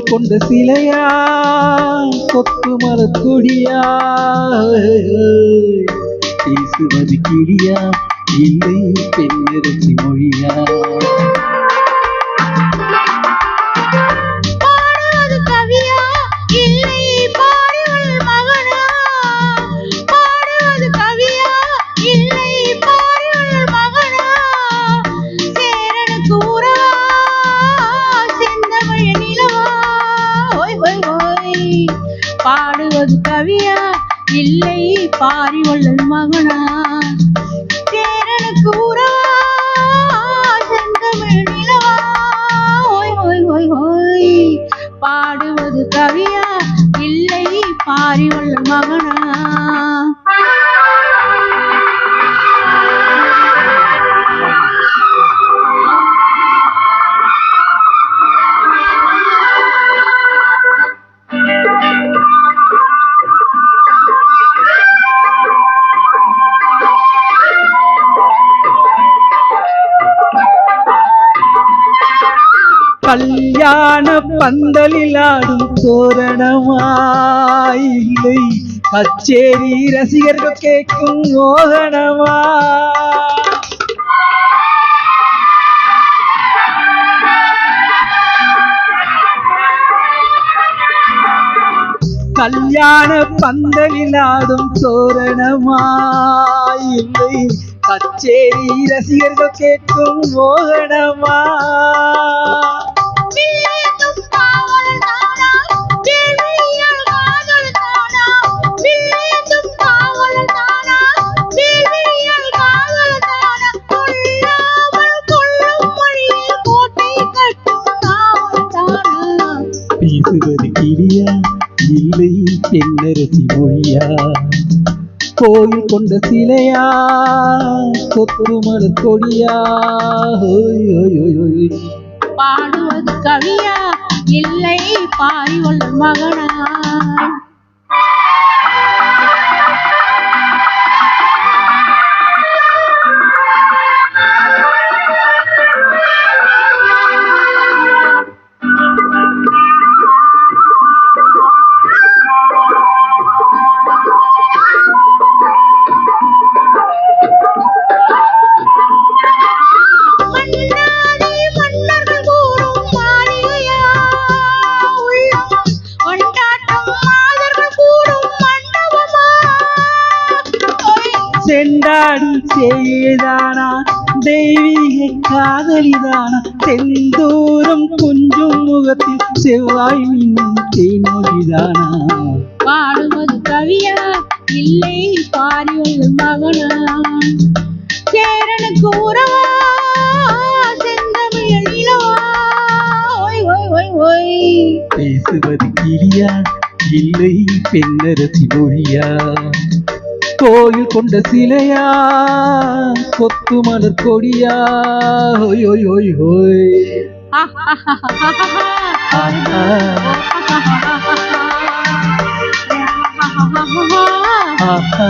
கொண்ட சிலையா கொத்து மலர்கொடியா பேசுவது கிளியா இல்லை பெண்ணரசி மொழியா பாடுவது கவியா இல்லை பாரி வள்ளல் மகனா சேரனுக்கு உறவா செந்தமிழ் நிலவா ஓய் ஓய் ஓய் ஓய் பாடுவது கவியா இல்லை பாரி வள்ளல் மகனா கல்யாண பந்தலில் ஆடும் தோரணமாயில்லை கச்சேரி ரசிகர்கள் கேட்கும் மோகனமா கல்யாண பந்தலில் ஆடும் தோரணமாயில்லை கச்சேரி ரசிகர்கள் கேட்கும் மோகனமா பேசுவது கிளியா இல்லை பெண்ணரசி மொழியா கோயில் கொண்ட சிலையா கொத்து மலர்கொடியா பாடுவது கவியா இல்லை பாரி வள்ளல் மகனா செண்டாடி செய்தானா தெய்வீக காதலிதானா செந்தூரம் கொஞ்சம் முகத்தில் செவ்வாய் மின்னும் தேன்மொழிதானா பாடுவது கவியா இல்லை பாரி வள்ளல் மகனா சேரனுக்கு உறவா செந்தமிழ் நிலவா ஓய் ஓய் ஓய் ஓய் பேசுவது கிளியா இல்லை பெண்ணரசி மொழியா கோயில் கொண்ட சிலையா கொத்து மலர்கொடியா ஹோய் ஹோய் ஹோய் ஹோய் ஆஹா